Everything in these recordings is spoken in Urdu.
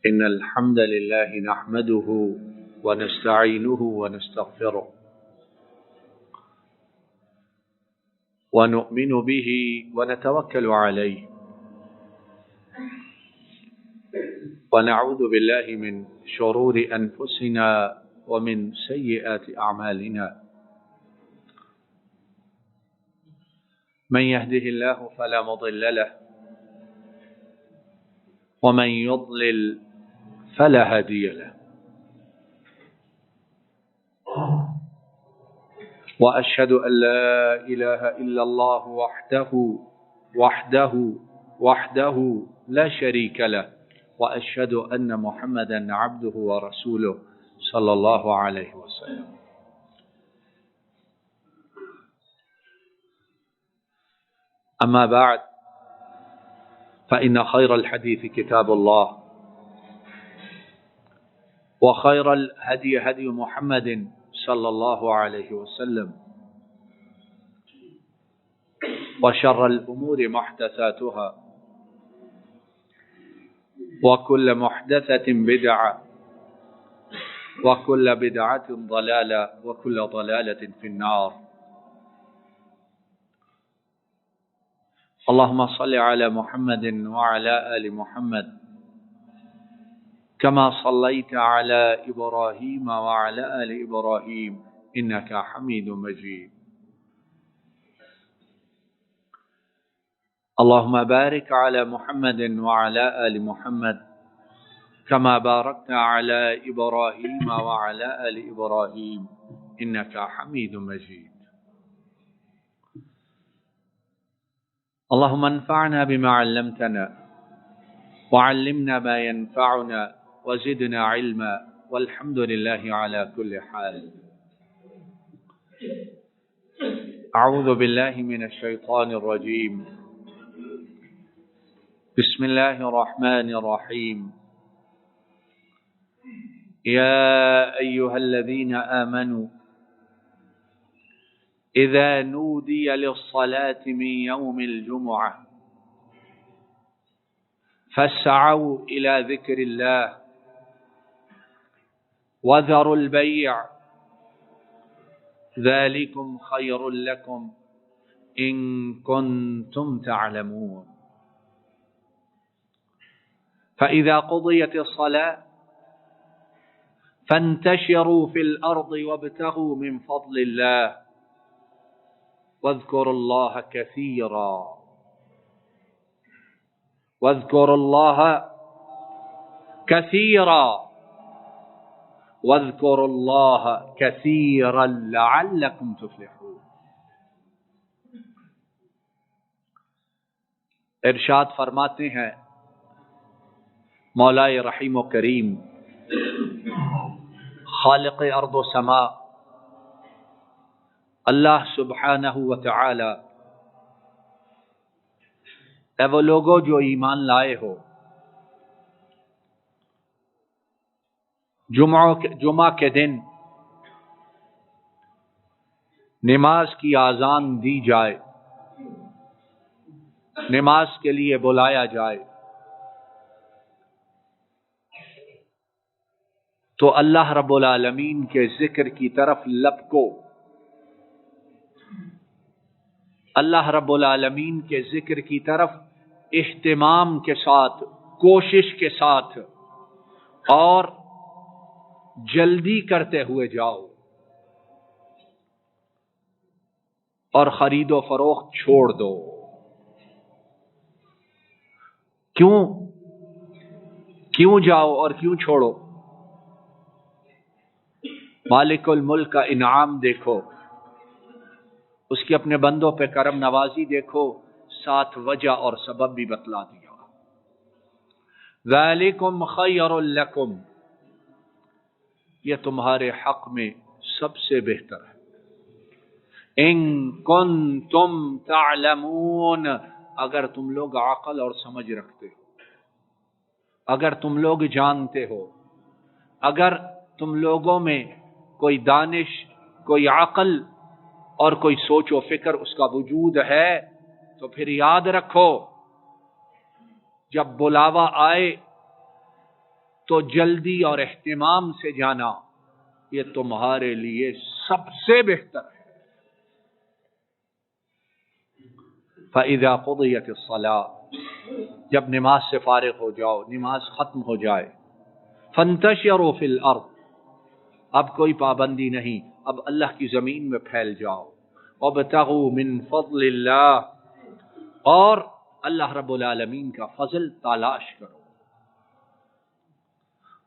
إن الحمد لله نحمده ونستعينه ونستغفره ونؤمن به ونتوكل عليه ونعوذ بالله من شرور أنفسنا ومن سيئات أعمالنا من يهده الله فلا مضل له ومن يضلل فلا هادي له وأشهد أن لا إله إلا الله وحده لا شريك له وأشهد أن محمدا عبده ورسوله صلى الله عليه وسلم. أما بعد فإن خير الحديث كتاب الله وخير الهدي هدي محمد صلى الله عليه وسلم وشر الأمور محدثاتها وكل محدثة بدعة وكل بدعة ضلالة وكل ضلالة في النار. اللهم صل على محمد وعلى آل محمد كما صليت على إبراهيم وعلى آل إبراهيم إنك حميد مجيد. اللهم بارك على محمد وعلى آل محمد كما باركت على إبراهيم وعلى آل إبراهيم إنك حميد مجيد. اللهم انفعنا بما علمتنا وعلمنا ما ينفعنا وزدنا علما والحمد لله على كل حال. أعوذ بالله من الشيطان الرجيم. بسم الله الرحمن الرحيم. يا أيها الذين آمنوا إذا نودي للصلاة من يوم الجمعة فاسعوا إلى ذكر الله وذروا البيع ذلكم خير لكم إن كنتم تعلمون. فإذا قضيت الصلاة فانتشروا في الأرض وابتغوا من فضل الله واذكروا الله كثيرا واذكروا الله كثيرا واذكروا الله كثيرا لعلكم تفلحون. ارشاد فرماتے ہیں مولائے رحیم و کریم خالق ارض و سماء اللہ سبحانہ و تعالی، اے وہ لوگوں جو ایمان لائے ہو، جمعہ کے دن نماز کی اذان دی جائے، نماز کے لیے بلایا جائے تو اللہ رب العالمین کے ذکر کی طرف لپکو، اللہ رب العالمین کے ذکر کی طرف اہتمام کے ساتھ، کوشش کے ساتھ اور جلدی کرتے ہوئے جاؤ، اور خرید و فروخت چھوڑ دو۔ کیوں جاؤ اور کیوں چھوڑو؟ مالک الملک کا انعام دیکھو، اس کے اپنے بندوں پہ کرم نوازی دیکھو، ساتھ وجہ اور سبب بھی بتلا دیا۔ ذالکم خیر لکم، یہ تمہارے حق میں سب سے بہتر ہے۔ ان کنتم تعلمون، اگر تم لوگ عقل اور سمجھ رکھتے ہو، اگر تم لوگ جانتے ہو، اگر تم لوگوں میں کوئی دانش، کوئی عقل اور کوئی سوچ و فکر اس کا وجود ہے تو پھر یاد رکھو جب بلاوا آئے تو جلدی اور اہتمام سے جانا یہ تمہارے لیے سب سے بہتر ہے۔ فَإِذَا قُضِيَتِ الصَّلَاةُ، جب نماز سے فارغ ہو جاؤ، نماز ختم ہو جائے، فَانْتَشِرُوا فِي الْأَرْضِ، اب کوئی پابندی نہیں، اب اللہ کی زمین میں پھیل جاؤ، وَابْتَغُوا مِن فَضْلِ اللَّهِ، اور اللہ رب العالمین کا فضل تلاش کرو،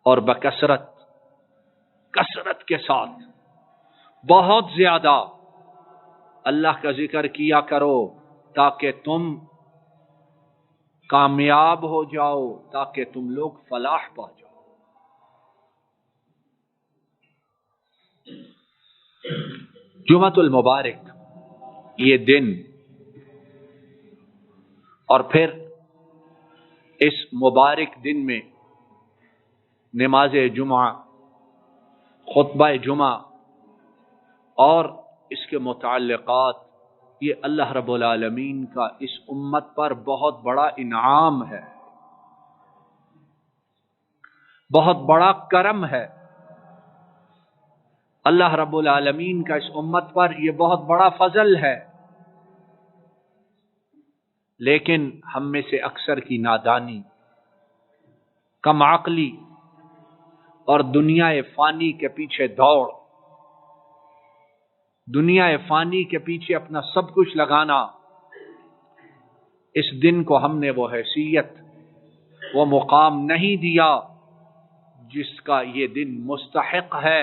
اور کثرت کے ساتھ بہت زیادہ اللہ کا ذکر کیا کرو تاکہ تم کامیاب ہو جاؤ، تاکہ تم لوگ فلاح پا جاؤ۔ جمعۃ المبارک یہ دن، اور پھر اس مبارک دن میں نماز جمعہ، خطبہ جمعہ اور اس کے متعلقات، یہ اللہ رب العالمین کا اس امت پر بہت بڑا انعام ہے، بہت بڑا کرم ہے۔ اللہ رب العالمین کا اس امت پر یہ بہت بڑا فضل ہے، لیکن ہم میں سے اکثر کی نادانی، کم عقلی اور دنیا فانی کے پیچھے دوڑ، دنیا فانی کے پیچھے اپنا سب کچھ لگانا، اس دن کو ہم نے وہ حیثیت، وہ مقام نہیں دیا جس کا یہ دن مستحق ہے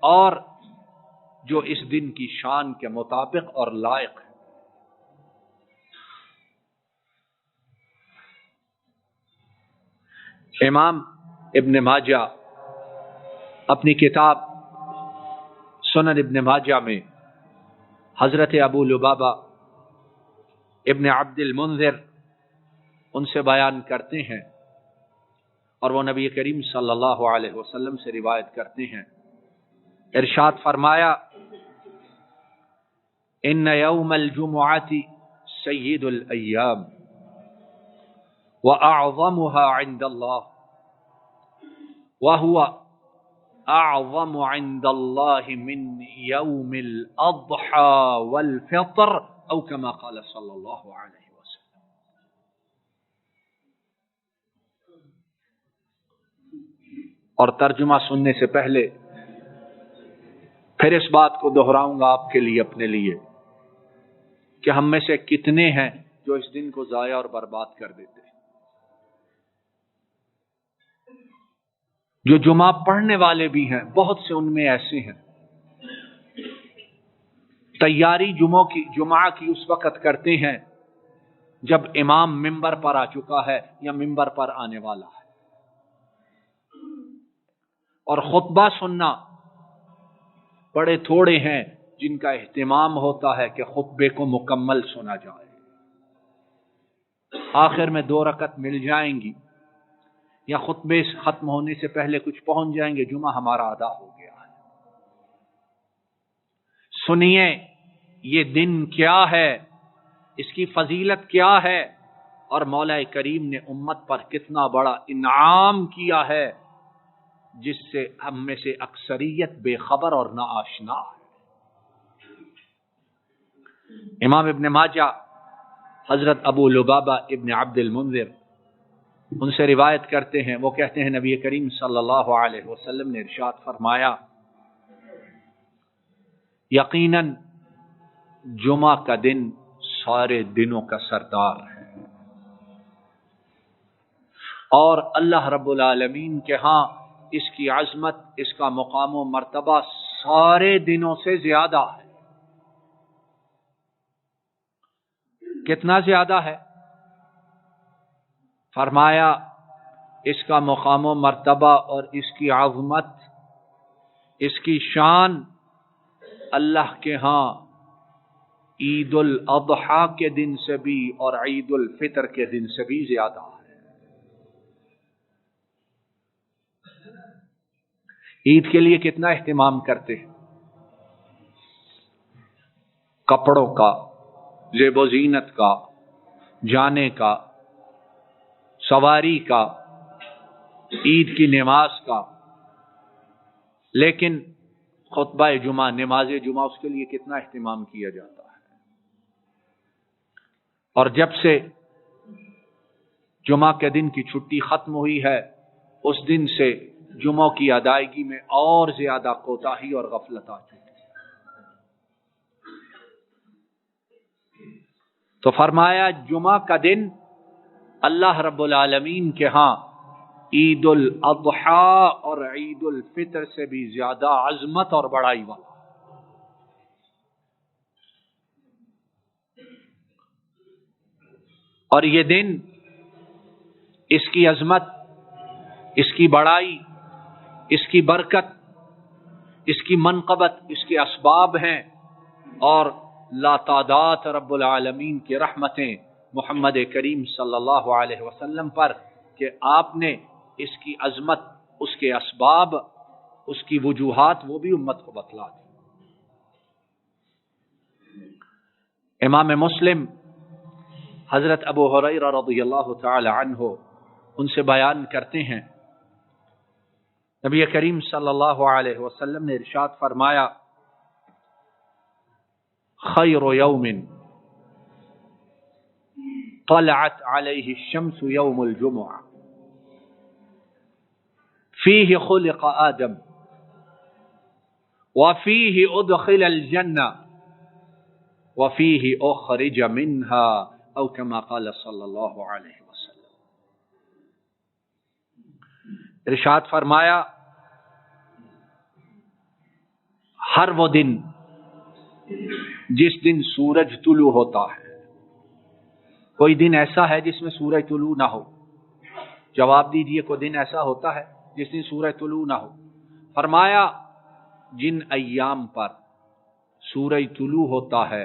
اور جو اس دن کی شان کے مطابق اور لائق ہے۔ امام ابن ماجہ اپنی کتاب سنن ابن ماجہ میں حضرت ابو لبابہ ابن عبد المنذر ان سے بیان کرتے ہیں، اور وہ نبی کریم صلی اللہ علیہ وسلم سے روایت کرتے ہیں، ارشاد فرمایا، ان یوم الجمعۃ سید الایام واعظمها عند اللہ وهو اعظم عند اللہ من یوم الاضحى والفطر او كما قال صلی اللہ علیہ وسلم۔ اور ترجمہ سننے سے پہلے پھر اس بات کو دہراؤں گا آپ کے لیے، اپنے لیے، کہ ہم میں سے کتنے ہیں جو اس دن کو ضائع اور برباد کر دیتے ہیں۔ جو جمعہ پڑھنے والے بھی ہیں، بہت سے ان میں ایسے ہیں، تیاری جمعہ کی اس وقت کرتے ہیں جب امام منبر پر آ چکا ہے یا منبر پر آنے والا ہے، اور خطبہ سننا بڑے تھوڑے ہیں جن کا اہتمام ہوتا ہے کہ خطبے کو مکمل سنا جائے، آخر میں 2 رکعت مل جائیں گی یا خطبے ختم ہونے سے پہلے کچھ پہنچ جائیں گے، جمعہ ہمارا ادا ہو گیا ہے۔ سنیے یہ دن کیا ہے، اس کی فضیلت کیا ہے، اور مولا کریم نے امت پر کتنا بڑا انعام کیا ہے جس سے ہم میں سے اکثریت بے خبر اور ناآشنا ہے۔ امام ابن ماجہ حضرت ابو لبابہ ابن عبد المنذر ان سے روایت کرتے ہیں، وہ کہتے ہیں نبی کریم صلی اللہ علیہ وسلم نے ارشاد فرمایا، یقیناً جمعہ کا دن سارے دنوں کا سردار ہے، اور اللہ رب العالمین کے ہاں اس کی عظمت، اس کا مقام و مرتبہ سارے دنوں سے زیادہ ہے۔ کتنا زیادہ ہے؟ فرمایا اس کا مقام و مرتبہ اور اس کی عظمت، اس کی شان اللہ کے ہاں عید الاضحیٰ کے دن سے بھی اور عید الفطر کے دن سے بھی زیادہ ہے۔ عید کے لیے کتنا اہتمام کرتے ہیں، کپڑوں کا، زیب و زینت کا، جانے کا، سواری کا، عید کی نماز کا، لیکن خطبہ جمعہ، نماز جمعہ، اس کے لیے کتنا اہتمام کیا جاتا ہے۔ اور جب سے جمعہ کے دن کی چھٹی ختم ہوئی ہے، اس دن سے جمعہ کی ادائیگی میں اور زیادہ کوتاہی اور غفلت آ چکی ہے۔ تو فرمایا جمعہ کا دن اللہ رب العالمین کے ہاں عید الاضحیٰ اور عید الفطر سے بھی زیادہ عظمت اور بڑائی والا۔ اور یہ دن، اس کی عظمت، اس کی بڑائی، اس کی برکت، اس کی منقبت، اس کے اسباب ہیں، اور لا تعداد رب العالمین کی رحمتیں محمد کریم صلی اللہ علیہ وسلم پر کہ آپ نے اس کی عظمت، اس کے اسباب، اس کی وجوہات وہ بھی امت کو بتلا دی۔ امام مسلم حضرت ابو ہریرہ رضی اللہ تعالی عنہ ان سے بیان کرتے ہیں، نبی کریم صلی اللہ علیہ وسلم نے ارشاد فرمایا، خیر یوم طلعت علیہ الشمس یوم الجمعہ فیہ خلق آدم وفیہ ادخل الجنہ وفیہ اخرج منہا، او کما قال صلی اللہ علیہ وسلم۔ ارشاد فرمایا، ہر وہ دن جس دن سورج طلوع ہوتا ہے، کوئی دن ایسا ہے جس میں سورج طلوع نہ ہو؟ جواب دیجئے، کوئی دن ایسا ہوتا ہے جس دن سورج طلوع نہ ہو؟ فرمایا جن ایام پر سورج طلوع ہوتا ہے،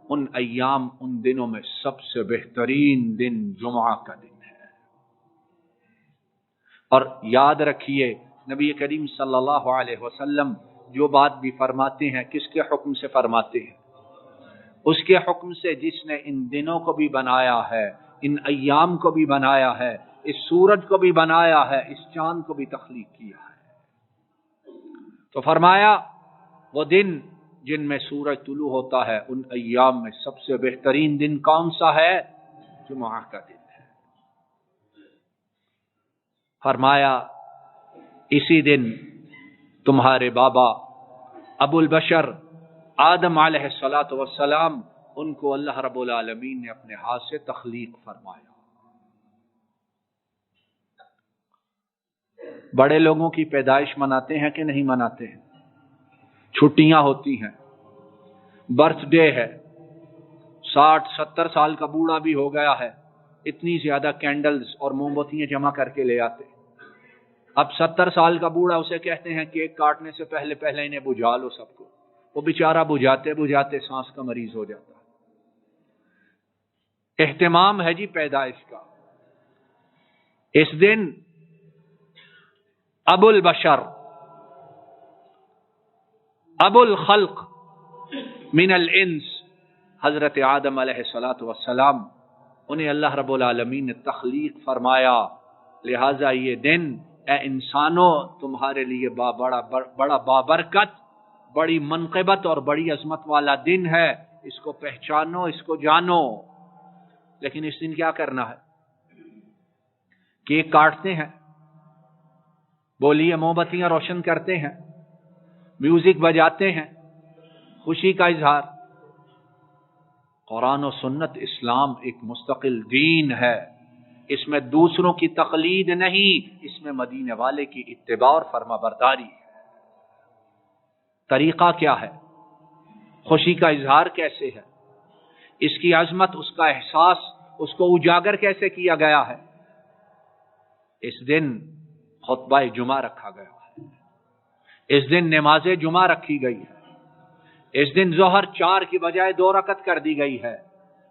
ان ایام، ان دنوں میں سب سے بہترین دن جمعہ کا دن ہے۔ اور یاد رکھیے، نبی کریم صلی اللہ علیہ وسلم جو بات بھی فرماتے ہیں، کس کے حکم سے فرماتے ہیں؟ اس کے حکم سے جس نے ان دنوں کو بھی بنایا ہے، ان ایام کو بھی بنایا ہے، اس سورج کو بھی بنایا ہے، اس چاند کو بھی تخلیق کیا ہے۔ تو فرمایا وہ دن جن میں سورج طلوع ہوتا ہے، ان ایام میں سب سے بہترین دن کون سا ہے؟ جمعہ کا دن ہے۔ فرمایا اسی دن تمہارے بابا ابو البشر آدم علیہ الصلاۃ والسلام، ان کو اللہ رب العالمین نے اپنے ہاتھ سے تخلیق فرمایا۔ بڑے لوگوں کی پیدائش مناتے ہیں کہ نہیں مناتے ہیں؟ چھٹیاں ہوتی ہیں، برتھ ڈے ہے، 60-70 سال کا بوڑھا بھی ہو گیا ہے، اتنی زیادہ کینڈلز اور موم بتیاں جمع کر کے لے آتے۔ اب 70 سال کا بوڑھا، اسے کہتے ہیں کیک کاٹنے سے پہلے انہیں بجھا لو سب کو، وہ بیچارہ بجھاتے بجھاتے سانس کا مریض ہو جاتا ہے۔ اہتمام ہے جی پیدائش کا۔ اس دن ابو البشر، ابو الخلق من الانس، حضرت آدم علیہ الصلاۃ والسلام، انہیں اللہ رب العالمین نے تخلیق فرمایا۔ لہذا یہ دن اے انسانوں تمہارے لیے بڑا بابرکت، بڑی منقبت اور بڑی عظمت والا دن ہے، اس کو پہچانو، اس کو جانو۔ لیکن اس دن کیا کرنا ہے؟ کیک کاٹتے ہیں، بولیے موم بتیاں روشن کرتے ہیں، میوزک بجاتے ہیں، خوشی کا اظہار۔ قرآن و سنت اسلام ایک مستقل دین ہے، اس میں دوسروں کی تقلید نہیں، اس میں مدینے والے کی اتباع اور فرما برداری ہے۔ طریقہ کیا ہے؟ خوشی کا اظہار کیسے ہے؟ اس کی عظمت، اس کا احساس، اس کو اجاگر کیسے کیا گیا ہے؟ اس دن خطبہ جمعہ رکھا گیا ہے، اس دن نماز جمعہ رکھی گئی ہے، اس دن ظہر 4 کی بجائے 2 رکعت کر دی گئی ہے،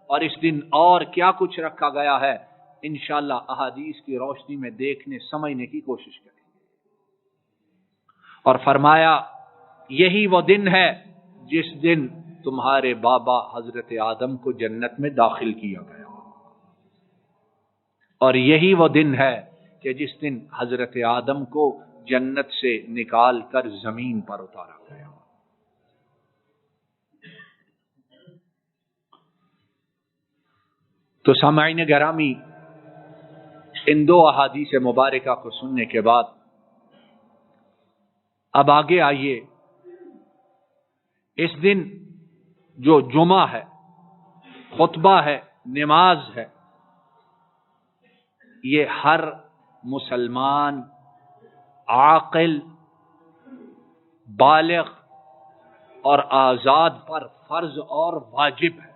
اور اس دن اور کیا کچھ رکھا گیا ہے، انشاءاللہ احادیث کی روشنی میں دیکھنے سمجھنے کی کوشش کریں۔ اور فرمایا یہی وہ دن ہے جس دن تمہارے بابا حضرت آدم کو جنت میں داخل کیا گیا، اور یہی وہ دن ہے کہ جس دن حضرت آدم کو جنت سے نکال کر زمین پر اتارا گیا۔ تو سامعین گرامی، ان دو احادیث مبارکہ کو سننے کے بعد اب آگے آئیے، اس دن جو جمعہ ہے، خطبہ ہے، نماز ہے، یہ ہر مسلمان عاقل، بالغ اور آزاد پر فرض اور واجب ہے۔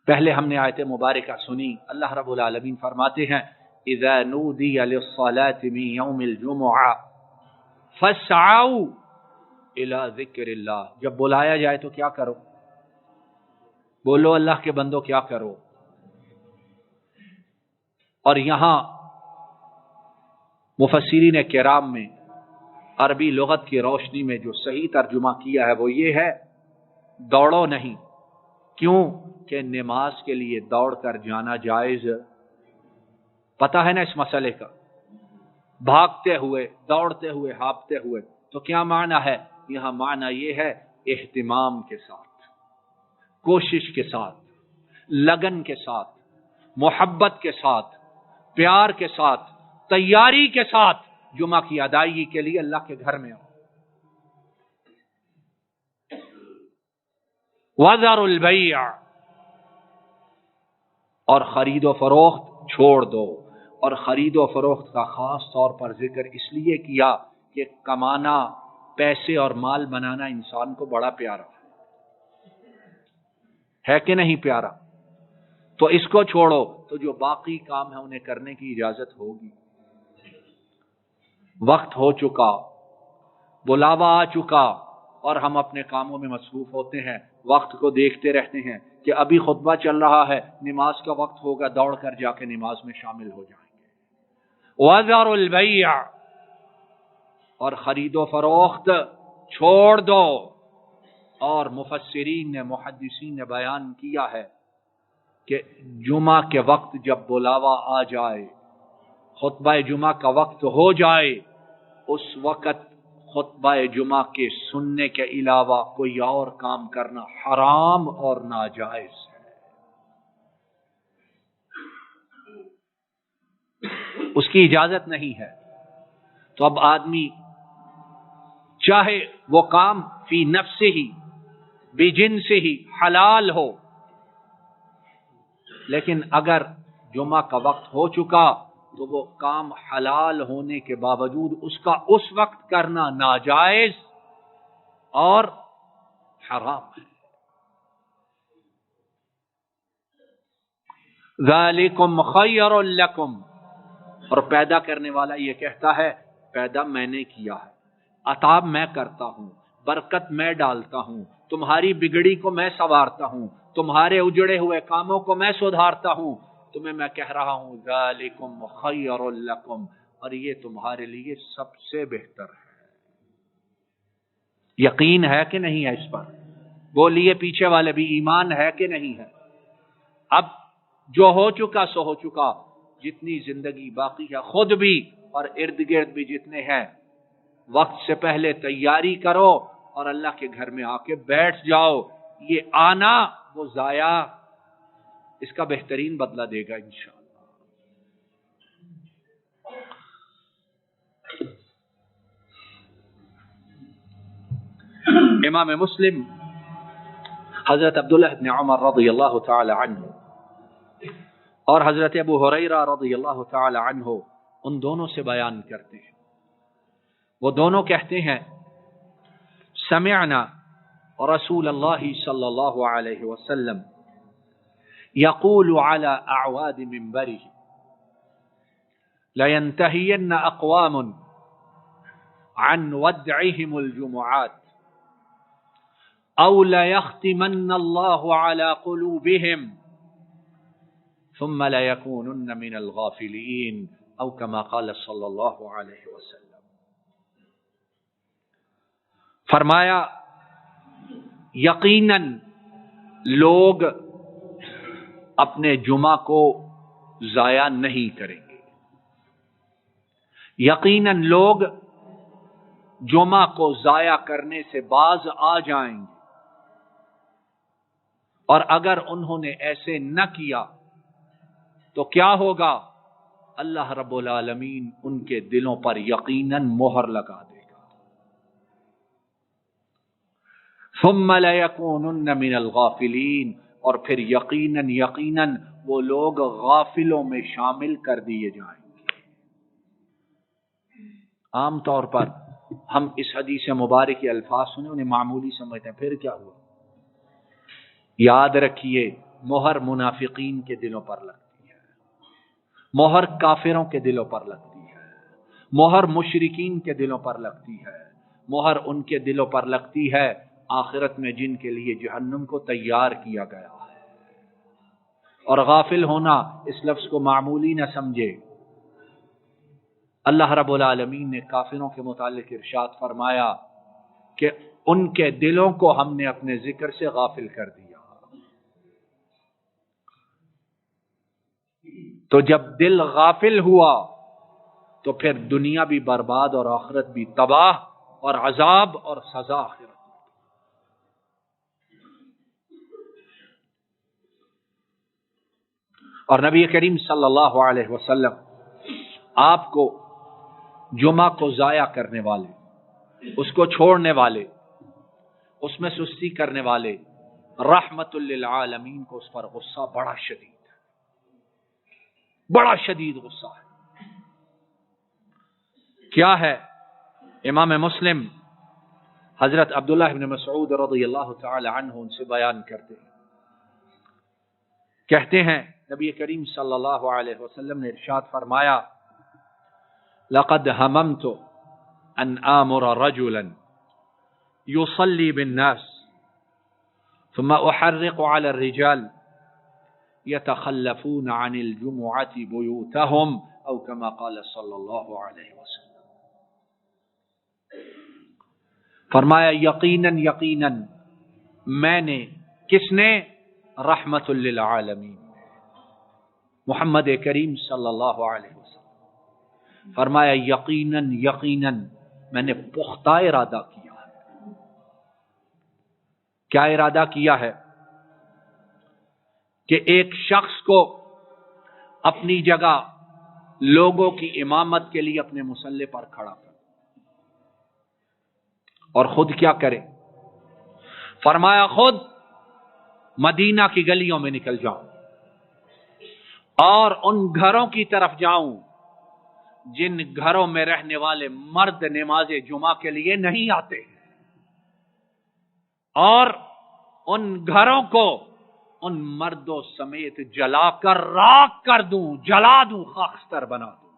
پہلے ہم نے آیت مبارکہ سنی، اللہ رب العالمین فرماتے ہیں اذا نودی للصلاة من یوم الجمعہ فاسعوا الى ذکر اللہ، جب بلایا جائے تو کیا کرو؟ بولو اللہ کے بندو کیا کرو؟ اور یہاں مفسرین کرام میں عربی لغت کی روشنی میں جو صحیح ترجمہ کیا ہے وہ یہ ہے، دوڑو نہیں۔ کیوں کہ نماز کے لیے دوڑ کر جانا جائز؟ پتہ ہے نا اس مسئلے کا، بھاگتے ہوئے، دوڑتے ہوئے، ہانپتے ہوئے۔ تو کیا معنی ہے یہاں؟ معنی یہ ہے اہتمام کے ساتھ، کوشش کے ساتھ، لگن کے ساتھ، محبت کے ساتھ، پیار کے ساتھ، تیاری کے ساتھ جمعہ کی ادائیگی کے لیے اللہ کے گھر میں آؤ۔ وَذَرُوا الْبَيْعَ، اور خرید و فروخت چھوڑ دو۔ اور خرید و فروخت کا خاص طور پر ذکر اس لیے کیا کہ کمانا، پیسے اور مال بنانا انسان کو بڑا پیارا ہے کہ نہیں پیارا؟ تو اس کو چھوڑو تو جو باقی کام ہے انہیں کرنے کی اجازت ہوگی۔ وقت ہو چکا، بلاوا آ چکا، اور ہم اپنے کاموں میں مصروف ہوتے ہیں، وقت کو دیکھتے رہتے ہیں کہ ابھی خطبہ چل رہا ہے، نماز کا وقت ہوگا، دوڑ کر جا کے نماز میں شامل ہو جائیں گے۔ وَذَرُوا الْبَيْعَ، اور خرید و فروخت چھوڑ دو۔ اور مفسرین نے، محدثین نے بیان کیا ہے کہ جمعہ کے وقت جب بلاوا آ جائے، خطبہ جمعہ کا وقت ہو جائے، اس وقت خطبہ جمعہ کے سننے کے علاوہ کوئی اور کام کرنا حرام اور ناجائز ہے۔ اس کی اجازت نہیں ہے۔ تو اب آدمی چاہے وہ کام فی نفسہ ہی، بجنسہ ہی حلال ہو، لیکن اگر جمعہ کا وقت ہو چکا تو وہ کام حلال ہونے کے باوجود اس کا اس وقت کرنا ناجائز اور حرام ہے۔ ذالکم خیر لکم، اور پیدا کرنے والا یہ کہتا ہے پیدا میں نے کیا ہے، عطا میں کرتا ہوں، برکت میں ڈالتا ہوں، تمہاری بگڑی کو میں سنوارتا ہوں، تمہارے اجڑے ہوئے کاموں کو میں سدھارتا ہوں۔ تمہیں میں کہہ رہا ہوں ذالکم خیر لکم، اور یہ تمہارے لیے سب سے بہتر ہے۔ یقین ہے کہ نہیں ہے اس پر؟ بولیے پیچھے والے بھی، ایمان ہے کہ نہیں ہے؟ اب جو ہو چکا سو ہو چکا، جتنی زندگی باقی ہے خود بھی اور ارد گرد بھی جتنے ہیں، وقت سے پہلے تیاری کرو اور اللہ کے گھر میں آ کے بیٹھ جاؤ۔ یہ آنا وہ ضائع، اس کا بہترین بدلہ دے گا انشاءاللہ۔ امام مسلم حضرت عبداللہ بن عمر رضی اللہ تعالی عنہ اور حضرت ابو ہریرہ رضی اللہ تعالی عنہ ان دونوں سے بیان کرتے ہیں، وہ دونوں کہتے ہیں سمعنا رسول اللہ صلی اللہ علیہ وسلم یقول على اعواد منبره لینتہین اقوام عن ودعهم الجمعات او لیختمن اللہ على قلوبهم ثم ليكونن من الغافلين او كما قال صلی اللہ علیہ وسلم۔ فرمایا یقیناً لوگ اپنے جمعہ کو ضائع نہیں کریں گے۔ یقیناً لوگ جمعہ کو ضائع کرنے سے باز آ جائیں گے، اور اگر انہوں نے ایسے نہ کیا تو کیا ہوگا؟ اللہ رب العالمین ان کے دلوں پر یقیناً مہر لگا دے گا۔ ثم لَيَكُونُنَّ مِنَ الْغَافِلِينَ، اور پھر یقیناً وہ لوگ غافلوں میں شامل کر دیے جائیں گے۔ عام طور پر ہم اس حدیث مبارک کے الفاظ سنے انہیں معمولی سمجھتے ہیں، پھر کیا ہوا؟ یاد رکھیے، مہر منافقین کے دلوں پر لگتی ہے، مہر کافروں کے دلوں پر لگتی ہے، مہر مشرکین کے دلوں پر لگتی ہے، مہر ان کے دلوں پر لگتی ہے آخرت میں جن کے لیے جہنم کو تیار کیا گیا ہے۔ اور غافل ہونا اس لفظ کو معمولی نہ سمجھے۔ اللہ رب العالمین نے کافروں کے متعلق ارشاد فرمایا کہ ان کے دلوں کو ہم نے اپنے ذکر سے غافل کر دیا۔ تو جب دل غافل ہوا تو پھر دنیا بھی برباد اور آخرت بھی تباہ، اور عذاب اور سزا آخرت۔ اور نبی کریم صلی اللہ علیہ وسلم آپ کو جمعہ کو ضائع کرنے والے، اس کو چھوڑنے والے، اس میں سستی کرنے والے، رحمت للعالمین کو اس پر غصہ بڑا شدید ہے، بڑا شدید غصہ ہے۔ کیا ہے؟ امام مسلم حضرت عبداللہ بن مسعود رضی اللہ تعالی عنہ ان سے بیان کرتے ہیں، کہتے ہیں نبی کریم صلی اللہ علیہ وسلم نے ارشاد فرمایا: لقد هممت ان آمر رجلا يصلي بالناس ثم احرق على الرجال يتخلفون عن الجمعة بيوتهم او كما قال صلی اللہ علیہ وسلم۔ فرمایا یقیناً میں نے، کس نے؟ رحمت للعالمین، محمد کریم صلی اللہ علیہ وسلم فرمایا یقیناً میں نے پختہ ارادہ کیا ہے۔ کیا ارادہ کیا ہے؟ کہ ایک شخص کو اپنی جگہ لوگوں کی امامت کے لیے اپنے مصلی پر کھڑا کر، اور خود کیا کرے؟ فرمایا خود مدینہ کی گلیوں میں نکل جاؤں اور ان گھروں کی طرف جاؤں جن گھروں میں رہنے والے مرد نماز جمعہ کے لیے نہیں آتے، اور ان گھروں کو ان مردوں سمیت جلا کر راکھ کر دوں، جلا دوں، خاکستر بنا دوں۔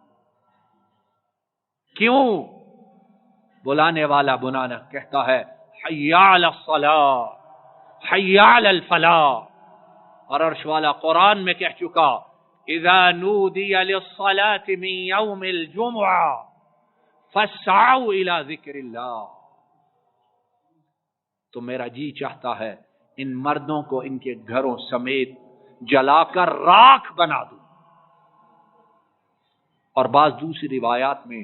کیوں؟ بلانے والا بلانا کہتا ہے حی علی الصلاۃ، حی علی الفلاح، اور عرش والا قرآن میں کہہ چکا اذا نودی للصلاة من یوم الجمعہ فاسعوا الى ذکر اللہ۔ تو میرا جی چاہتا ہے ان مردوں کو ان کے گھروں سمیت جلا کر راکھ بنا دوں۔ اور بعض دوسری روایات میں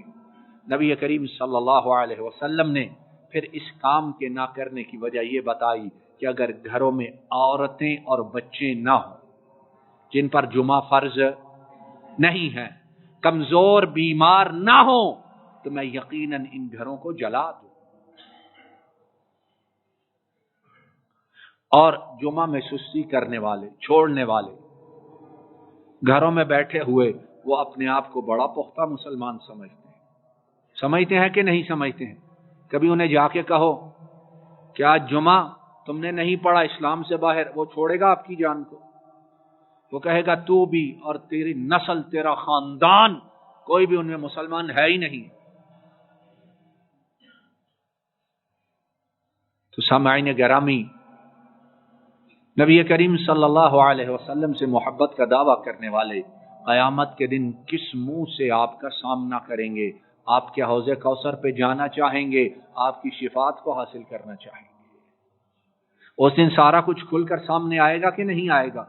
نبی کریم صلی اللہ علیہ وسلم نے پھر اس کام کے نہ کرنے کی وجہ یہ بتائی کہ اگر گھروں میں عورتیں اور بچے نہ ہوں جن پر جمعہ فرض نہیں ہے، کمزور بیمار نہ ہوں، تو میں یقیناً ان گھروں کو جلا دوں۔ اور جمعہ میں سستی کرنے والے، چھوڑنے والے، گھروں میں بیٹھے ہوئے وہ اپنے آپ کو بڑا پختہ مسلمان سمجھتے ہیں کہ نہیں سمجھتے ہیں؟ کبھی انہیں جا کے کہو کہ آج جمعہ تم نے نہیں پڑھا، اسلام سے باہر، وہ چھوڑے گا آپ کی جان کو؟ وہ کہے گا تو بھی اور تیری نسل، تیرا خاندان، کوئی بھی ان میں مسلمان ہے ہی نہیں۔ تو سامعین گرامی، نبی کریم صلی اللہ علیہ وسلم سے محبت کا دعویٰ کرنے والے قیامت کے دن کس منہ سے آپ کا سامنا کریں گے؟ آپ کے حوض کوثر پہ جانا چاہیں گے، آپ کی شفاعت کو حاصل کرنا چاہیں گے۔ اس دن سارا کچھ کھل کر سامنے آئے گا کہ نہیں آئے گا؟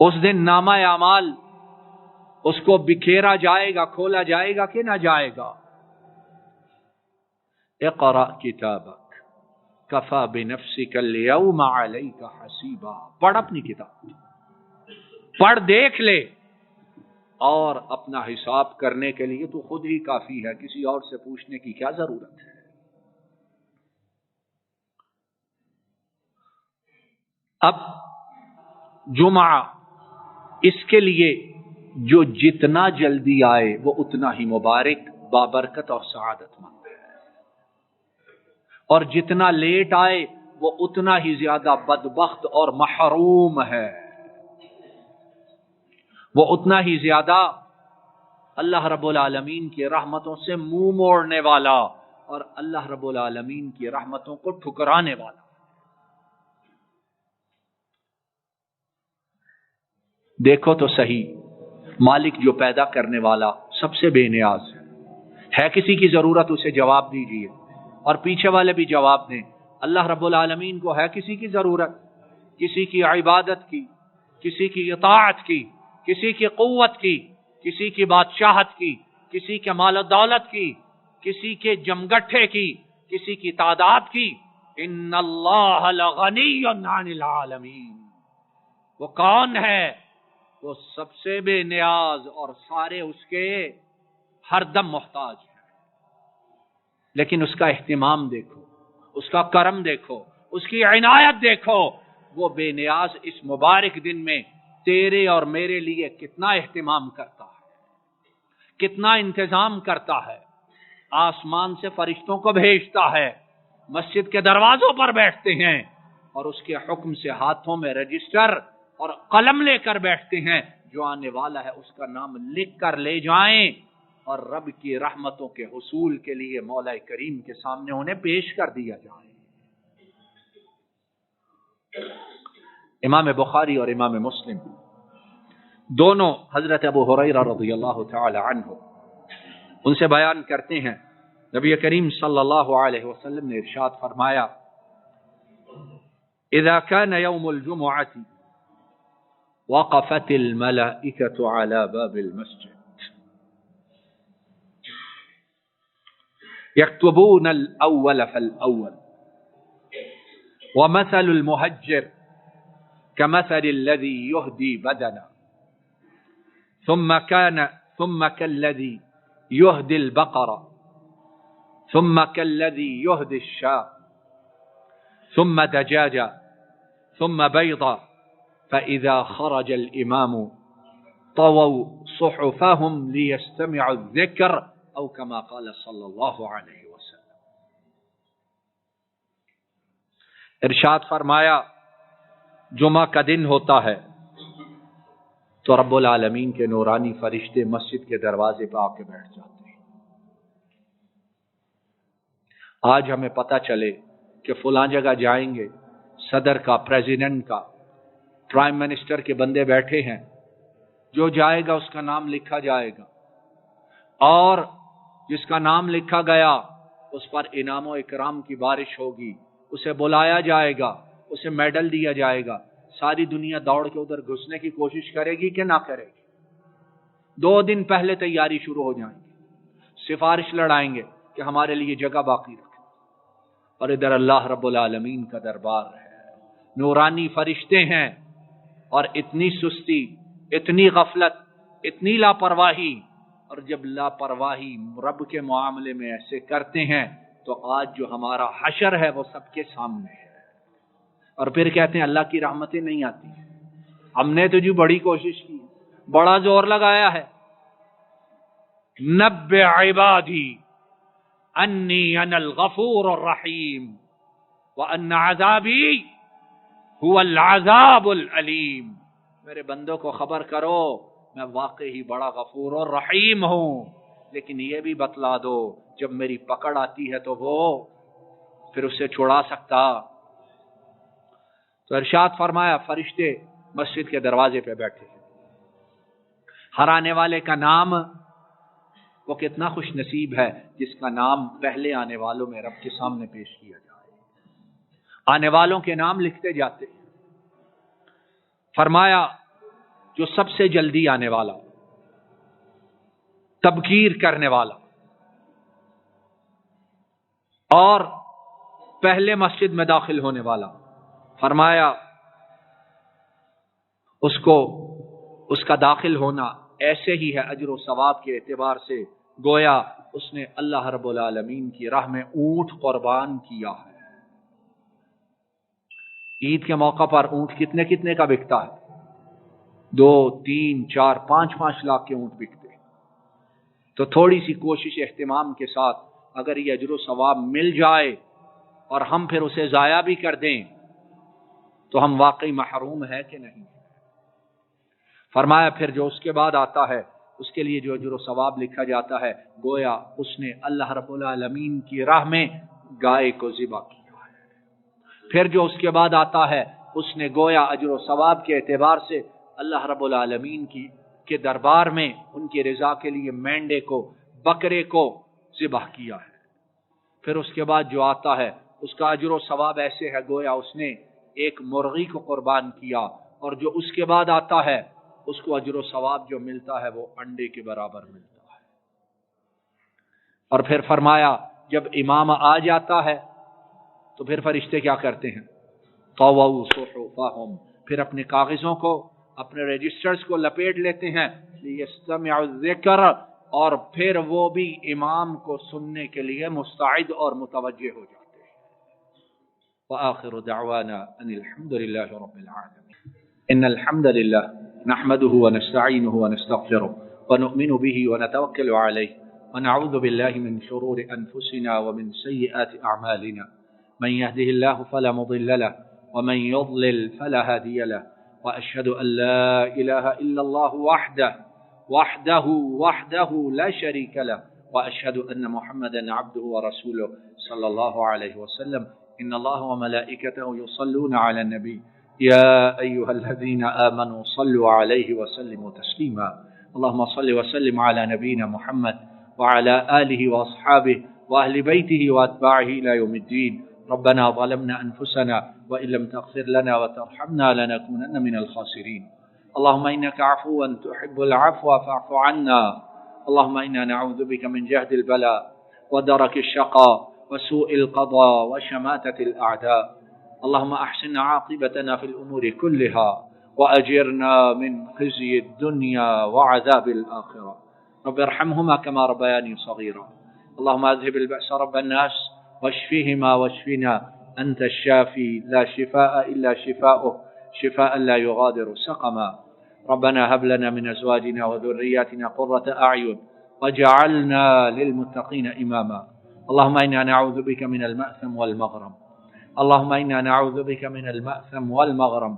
اس دن نامہ اعمال اس کو بکھیرا جائے گا، کھولا جائے گا کہ نہ جائے گا؟ اقرأ کتابک کفی بنفسک اليوم علیک حسیبا، پڑھ اپنی کتاب، پڑھ دیکھ لے، اور اپنا حساب کرنے کے لیے تو خود ہی کافی ہے، کسی اور سے پوچھنے کی کیا ضرورت ہے؟ اب جمعہ اس کے لیے جو جتنا جلدی آئے وہ اتنا ہی مبارک، بابرکت اور سعادت مند ہے، اور جتنا لیٹ آئے وہ اتنا ہی زیادہ بدبخت اور محروم ہے، وہ اتنا ہی زیادہ اللہ رب العالمین کی رحمتوں سے منہ موڑنے والا اور اللہ رب العالمین کی رحمتوں کو ٹھکرانے والا۔ دیکھو تو صحیح، مالک جو پیدا کرنے والا سب سے بے نیاز ہے کسی کی ضرورت اسے جواب دیجیے، اور پیچھے والے بھی جواب دیں، اللہ رب العالمین کو ہے کسی کی ضرورت؟ کسی کی عبادت کی، کسی کی اطاعت کی، کسی کی قوت کی، کسی کی بادشاہت کی، کسی کے مال و دولت کی، کسی کے جمگٹھے کی، کسی کی تعداد کی؟ ان اللہ لغنی عن العالمین، وہ کون ہے؟ وہ سب سے بے نیاز اور سارے اس کے ہر دم محتاج ہیں، لیکن اس کا اہتمام دیکھو، اس کا کرم دیکھو، اس کی عنایت دیکھو، وہ بے نیاز اس مبارک دن میں تیرے اور میرے لیے کتنا اہتمام کرتا ہے، کتنا انتظام کرتا ہے، آسمان سے فرشتوں کو بھیجتا ہے، مسجد کے دروازوں پر بیٹھتے ہیں اور اس کے حکم سے ہاتھوں میں رجسٹر اور قلم لے کر بیٹھتے ہیں، جو آنے والا ہے اس کا نام لکھ کر لے جائیں اور رب کی رحمتوں کے حصول کے لیے مولا کریم کے سامنے انہیں پیش کر دیا جائے۔ امام بخاری اور امام مسلم دونوں حضرت ابو ہریرہ رضی اللہ تعالی عنہ ان سے بیان کرتے ہیں، نبی کریم صلی اللہ علیہ وسلم نے ارشاد فرمایا، اذا كان يوم الجمعة وقفت الملائكة على باب المسجد يكتبون الأول فالأول ومثل المهجر كمثل الذي يهدي بدنا ثم كالذي يهدي البقرة ثم كالذي يهدي الشاة ثم دجاجة ثم بيضة فإذا خرج الإمام طووا صحفهم ليستمعوا الذكر أو كما قال صلی اللہ علیہ وسلم۔ ارشاد فرمایا، جمعہ کا دن ہوتا ہے تو رب العالمین کے نورانی فرشتے مسجد کے دروازے پہ آ کے بیٹھ جاتے ہیں۔ آج ہمیں پتہ چلے کہ فلاں جگہ جائیں گے، صدر کا، پریزیڈنٹ کا، پرائم منسٹر کے بندے بیٹھے ہیں، جو جائے گا اس کا نام لکھا جائے گا، اور جس کا نام لکھا گیا اس پر انعام و اکرام کی بارش ہوگی، اسے بلایا جائے گا، اسے میڈل دیا جائے گا۔ ساری دنیا دوڑ کے ادھر گھسنے کی کوشش کرے گی کہ نہ کرے گی؟ 2 دن پہلے تیاری شروع ہو جائیں گی، سفارش لڑائیں گے کہ ہمارے لیے جگہ باقی رکھیں، اور ادھر اللہ رب العالمین کا دربار ہے، نورانی فرشتے ہیں، اور اتنی سستی، اتنی غفلت، اتنی لاپرواہی، اور جب لاپرواہی رب کے معاملے میں ایسے کرتے ہیں تو آج جو ہمارا حشر ہے وہ سب کے سامنے ہے، اور پھر کہتے ہیں اللہ کی رحمتیں نہیں آتی۔ ہم نے تو جو بڑی کوشش کی، بڑا زور لگایا ہے، نبئ عبادی انی انا الغفور الرحیم وان عذابی هو العذاب العلیم، میرے بندوں کو خبر کرو میں واقعی بڑا غفور اور رحیم ہوں، لیکن یہ بھی بتلا دو جب میری پکڑ آتی ہے تو وہ پھر اسے چھڑا سکتا۔ تو ارشاد فرمایا، فرشتے مسجد کے دروازے پہ بیٹھے ہیں، ہر آنے والے کا نام، وہ کتنا خوش نصیب ہے جس کا نام پہلے آنے والوں میں رب کے سامنے پیش کیا جائے، آنے والوں کے نام لکھتے جاتے ہیں۔ فرمایا جو سب سے جلدی آنے والا، تبکیر کرنے والا، اور پہلے مسجد میں داخل ہونے والا، فرمایا اس کا داخل ہونا ایسے ہی ہے اجر و ثواب کے اعتبار سے گویا اس نے اللہ رب العالمین کی راہ میں اونٹ قربان کیا ہے۔ عید کے موقع پر اونٹ کتنے کتنے کا بکتا ہے؟ 2، 3، 4، 5 لاکھ کے اونٹ بکتے ہیں۔ تو تھوڑی سی کوشش اہتمام کے ساتھ اگر یہ اجر و ثواب مل جائے اور ہم پھر اسے ضائع بھی کر دیں تو ہم واقعی محروم ہے کہ نہیں؟ فرمایا پھر جو اس کے بعد آتا ہے اس کے لیے جو اجر و ثواب لکھا جاتا ہے گویا اس نے اللہ رب العالمین کی راہ میں گائے کو ذبح کیا ہے۔ پھر جو اس کے بعد آتا ہے اس نے گویا اجر و ثواب کے اعتبار سے اللہ رب العالمین کے دربار میں ان کی رضا کے لیے مینڈے کو، بکرے کو ذبح کیا ہے۔ پھر اس کے بعد جو آتا ہے اس کا اجر و ثواب ایسے ہے گویا اس نے ایک مرغی کو قربان کیا، اور جو اس کے بعد آتا ہے اس کو اجر و ثواب جو ملتا ہے وہ انڈے کے برابر ملتا ہے۔ اور پھر فرمایا جب امام آ جاتا ہے تو پھر فرشتے کیا کرتے ہیں؟ طووا صحفهم، پھر اپنے کاغذوں کو، اپنے رجسٹرز کو لپیٹ لیتے ہیں، لیستمعوا الذکر، اور پھر وہ بھی امام کو سننے کے لیے مستعد اور متوجہ ہو جاتے ہیں۔ وآخر دعوانا ان الحمد للہ رب العالمین۔ ان الحمد للہ نحمده ونستعینه ونستغفره ونؤمن به ونتوکل علیہ ونعوذ باللہ من شرور انفسنا ومن سیئات اعمالنا، من يهده الله فلا مضل له ومن يضلل فلا هادي له، وأشهد أن لا إله إلا الله وحده لا شريك له، وأشهد أن محمدا عبده ورسوله صلى الله عليه وسلم۔ إن الله وملائكته يصلون على النبي يا أيها الذين آمنوا صلوا عليه وسلموا تسليما۔ اللهم صل وسلم على نبينا محمد وعلى آله وأصحابه وأهل بيته وأتباعه إلى يوم الدين۔ ربنا ظلمنا أنفسنا وإن لم تغفر لنا وترحمنا لنكونن من الخاسرين۔ اللهم إنك عفو تحب العفو فاعف عنا۔ اللهم إنا نعوذ بك من جهد البلاء ودرك الشقاء وسوء القضاء وشماتة الأعداء۔ اللهم أحسن عاقبتنا في الأمور كلها وأجرنا من خزي الدنيا وعذاب الآخرة۔ رب ارحمهما كما ربياني صغيرا۔ اللهم أذهب البأس رب الناس واشفهما واشفنا، أنت الشافي لا شفاء إلا شفاؤه، شفاء لا يغادر سقما۔ ربنا هب لنا من أزواجنا وذرياتنا قرة أعين وجعلنا للمتقين إماما۔ اللهم إنا نعوذ بك من المأثم والمغرم، اللهم إنا نعوذ بك من المأثم والمغرم،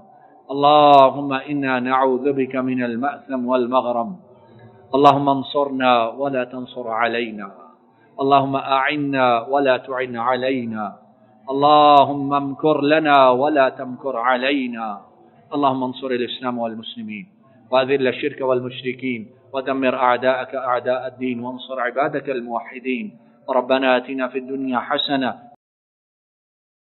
اللهم إنا نعوذ بك من المأثم والمغرم۔ اللهم انصرنا ولا تنصر علينا، اللهم أعنا ولا تعن علينا، اللهم امكر لنا ولا تمكر علينا، اللهم انصر الإسلام والمسلمين وأذل الشرك والمشركين ودمر أعداءك أعداء الدين وانصر عبادك الموحدين۔ ربنا آتنا في الدنيا حسنة